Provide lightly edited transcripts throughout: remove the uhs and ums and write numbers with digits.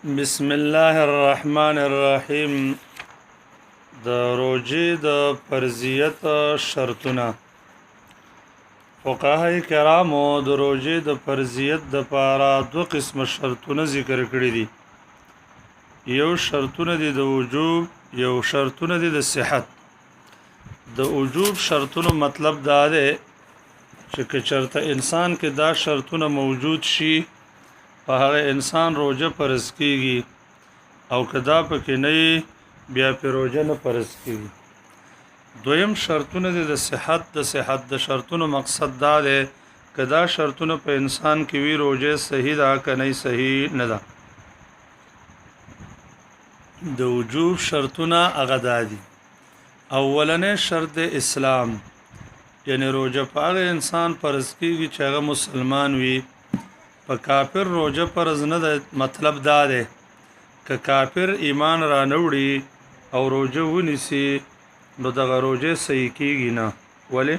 بسم الله الرحمن الرحیم. د روزې د فرضیت شرطونه. فقهای کرامو د روزې د فرضیت د پاره دو قسم شرطونه ذکر کړی دي. یو شرطونه دي د وجوب، یو شرطونه دي د صحت. د وجوب شرطونو مطلب دا دی چې چرته انسان کې دا شرطونه موجود شي په هغه انسان روزه فرض کیږي، او کدا پکې نه بیا په روزه نه فرض کیږي. دویم شرطونه د صحت. د شرطونو مقصد دا دی کدا شرطونه په انسان کې وی روزه صحیح ده که نه صحیح نه ده. د وجوب شرطونه هغه دي. اولنې شرط اسلام، یعنی روزه په هغه انسان فرض کیږي چې هغه مسلمان وي. په کافر روزه فرض نه ده. مطلب دا دی که کافر ایمان را نوړي او روزه ونیسي نو دغه روزه صحیح کیږي نه. ولې؟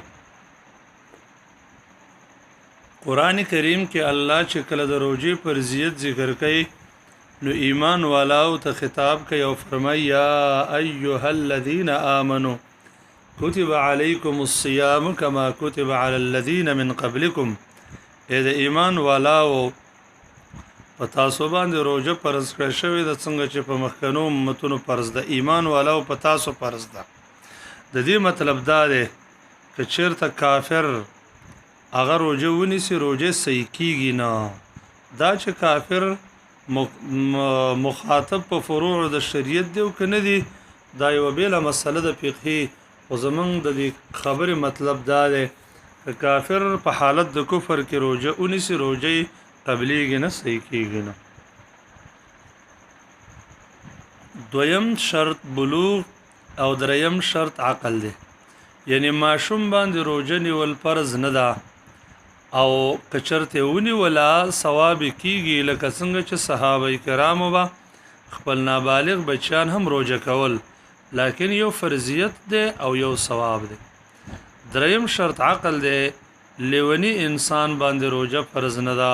قران کریم کې الله چې کله د روزه فرضیت ذکر کوي نو ایمان والاو ته خطاب کوي او فرمایي یا ایها الذین آمنوا کتب علیکم الصیام کما کتب علی الذین من قبلکم. اې د ایمان والاو په تاسو باندې روزه فرض کړی شوی د څنګه چې په مخکنو امتونو فرض ده. ایمان والاو په تاسو فرض ده. د دې مطلب دا دی که چیرته کافر هغه روزه ونیسي روزه صحیح کیږي نه. دا چې کافر مخاطب په فروع د شریعت دی او که نه دی دا یوه بیله مسله د فقهي. خو زمونږ د دې خبرې مطلب دا دی که کافر په حالت د کفر کې روزه ونیسي روزه قبلیږي نه، صحیح کیږي نه. دویم شرط بلوغ او دریم شرط عقل دی. یعنی ماشوم باندې روزه نیول فرض نه ده او که چرته ونیوله ثواب کیږي، لکه څنګه چې صحابه کرامو به خپل نابالغ بچیان هم روزه کول، لیکن یو فرضیت دی او یو ثواب دی. دریم شرط عقل دی. لیونی انسان باندې روزه فرض نه ده.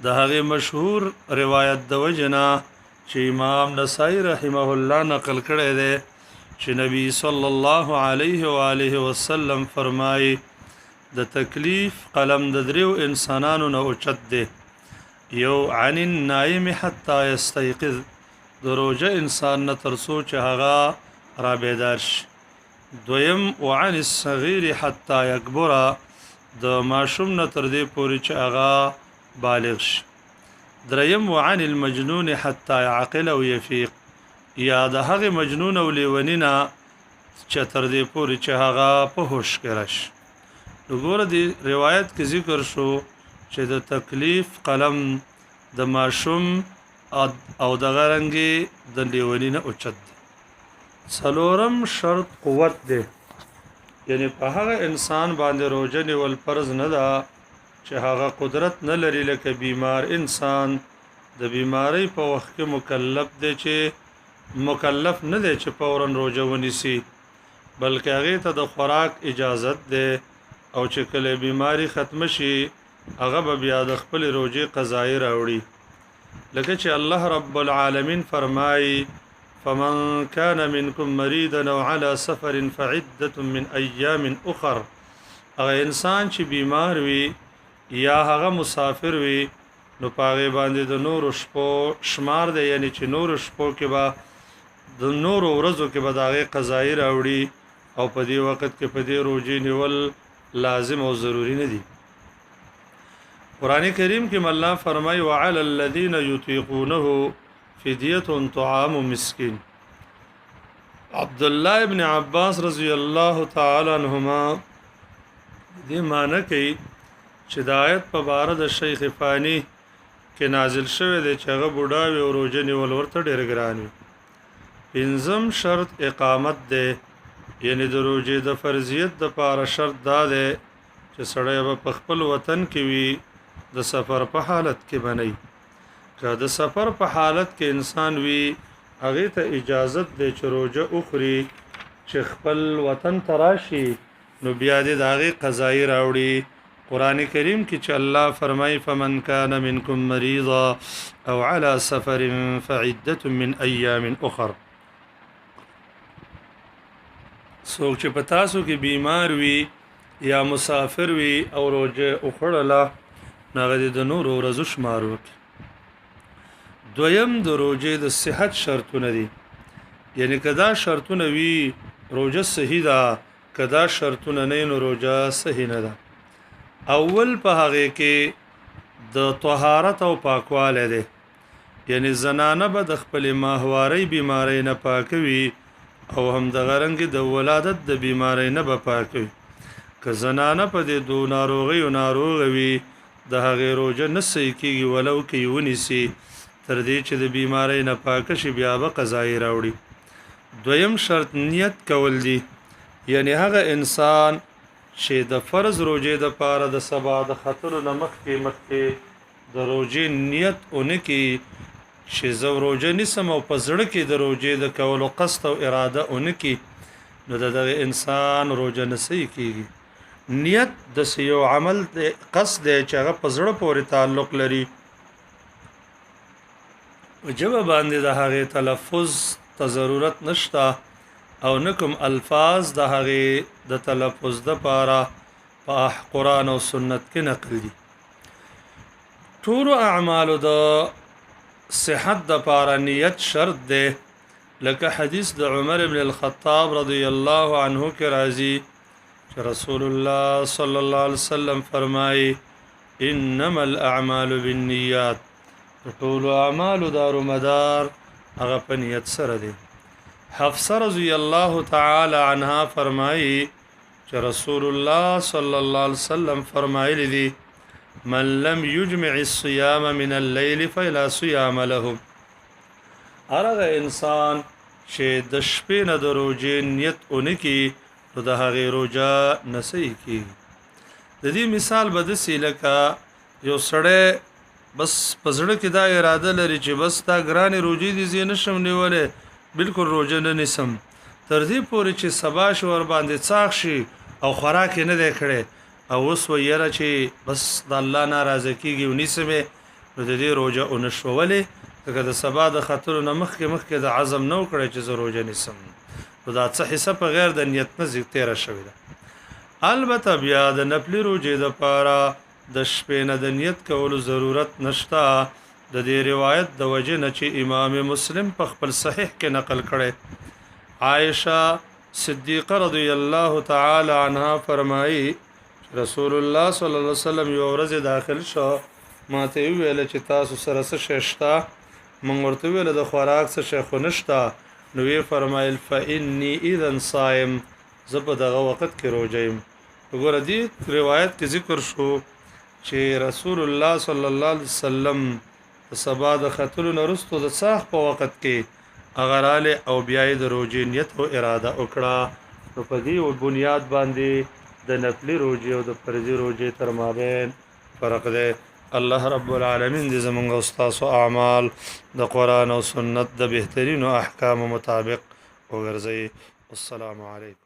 د هغه مشهور روایت د وجنا چې امام نسائی رحمه الله نقل کړی دی چې نبی صلی الله علیه و آله وسلم فرمایي د تکلیف قلم د دریو انسانانو نه اوچت دی. یو عن النائم حتی یستيقظ، د روزه انسان نه تر څو چې هغه را بیدار شي. دویم وعن الصغیر حتی یکبر، د ماشوم نه تر دې پورې چې هغه بالغ شي. دریم وعن المجنون حتی يعقل او يفيق، یا د هغه مجنون او لیونی نه چې تر دې پورې چې هغه په هوش کې راشي. وګوره دې روایت کې ذکر شو چې د تکلیف قلم د ماشوم او د غرنګي د لیونی نه اوچت دی. څلورم شرط قوت دی. یعنی په هغه انسان باندې روزه نیول فرض نه ده چې هغه قدرت نه لري، لکه بیمار انسان د بیماری په وخت کې مکلف نه دی چې فورا روزه ونیسي، بلکې هغه ته د خوراک اجازت ده او چې کله بیماری ختم شي هغه به بیا د خپل روزه قضایی راوړي. لکه چې الله رب العالمین فرمایي فمن كان منكم مريضا او على سفر فعده من ايام اخر. هغه انسان چې بیمار وي یا هغه مسافر وي نو پاغه باندې د نور شپو شمار دی، یعنی چې نور شپو کې به د نور ورځو کې به داغه قضایی راوړي او په دې وخت کې په دې روزه نیول لازم او ضروری نه دي. قران کریم کې الله فرمایي وعلى الذين يطيقونه فدیه طعام مسکین. عبد الله ابن عباس رضی الله تعالی عنهما دې معنی کوي چې د آیت په باره د شیخ فانی کې نازل شوی دی چې هغه بوډا وي او روزه نیول ورته ډېر ګران وي. پنځم شرط اقامت دی. یعنی د روزې د فرضیت د پاره شرط دا دی چې سړی به په خپل وطن کې وي، د سفر په حالت کې بنئ. که د سفر په حالت کې انسان وي هغه ته اجازت دی چې روزه اخري، چې خپل وطن ته راشي نو بیا دې د هغې قضایی راوړي. قران کریم کې چې الله فرمای فمن کان منکم مریضا او على سفر فعده من ایام اخر څوک چې په تاسو کې بیمار وي یا مسافر وي او روزه وخړله ناغه د نور ورځو شمار وکړي دویم د روزه د صحت شرطونه دي یعنی کدا شرطونه وي روزه صحیح ده کدا شرطونه نه نو روزه صحیح نه ده اول په هغه کې د طهارت او پاکواله ده یعنی زنانه به د خپل ماهواري بیماری نه پاکوي او هم د غرنګ د ولادت د بیماری نه به پاکوي که زنانه په دې دو ناروغي د هغه روزه نه صحیح کیږي ولو کې ونیسي تر دې چې د بیماری نه پاک شي بیا به قضای راوړي دویم شرط نیت کول دي یعنی هغه انسان چې د فرض روزه د پاره د سبا د خطر نمخ کې د روزه نیت اونکي چې زو روزه نسم او پزړه کې د روزه د کولو قصد او اراده اونکي نو دغه انسان روزه نه صحیح کیږي نیت د سيو عمل د قصد چې هغه پزړه پورې تعلق لري وجب باندې د هغه تلفظ ته ضرورت نشته او نکم الفاظ د هغه د تلفظ د پاره په قرآن او سنت کې نقل دي ټول اعمال د صحت د پاره نیت شرط ده لکه حدیث د عمر ابن الخطاب رضی الله عنه کې راځي چې رسول الله صلی الله علیه وسلم فرمایي انما الاعمال بالنیات ټول اعمال دار مدار هغه په نیت سره دي حفصه رضی الله تعالی عنها فرمایي چې رسول الله صلی الله علیه وسلم فرمایلی دي من لم يجمع الصيام من الليل فلا صيام له هغه انسان چې د شپې نه د روزې نیت اونکي نو د هغه روزه نصحیح کیږي د دې مثال به د سیلکا یو سړی بس پزړه کې دا اراده لري چې بس تا ګرانې روزې دي زین شم نیولې بالکل روزه نه نسم تر دې پورې چې سبا شو ور باندې څاخ شي او خوراک نه دی کړي او اوس ویره چې بس د الله ناراضه کیږي ونیسمه نو د دې روزه اونښولې دغه د سبا د خطر نه مخکې د عزم نو کړی چې زه روزه نسم نو دا څه حساب غیر د نیت نه ذکر شوی ده البته بیا د نفلی روزه د پاره د شپې نه د نیت کولو ضرورت نشته د دې روایت د وجه نه چې امام مسلم په خپل صحیح کې نقل کړي عائشه صدیقه رضی الله تعالی عنها فرمایي رسول الله صلی الله علیه وسلم یو ورځ داخل شو ماته ویل چې تاسو سره څه ششتا مونږ ورته ویل د خوراک څه شیخ نشتا نو وی فرمایل فإني اذا صائم زه دغه وخت کې روزم وګوره دې روایت کې ذکر شو چې رسول الله صلی الله علیه وسلم سبا د خطر نرستو د صاح په وخت کې اغراله او بیا د روزې نیت او اراده وکړه نو په دې بنیاد باندې د نفلی روزې او د فرضي روزې تر مابین فرق دی الله رب العالمین دې زموږ استاد او اعمال د قران او سنت د بهترینو احکام مطابق وګرځي السلام علیکم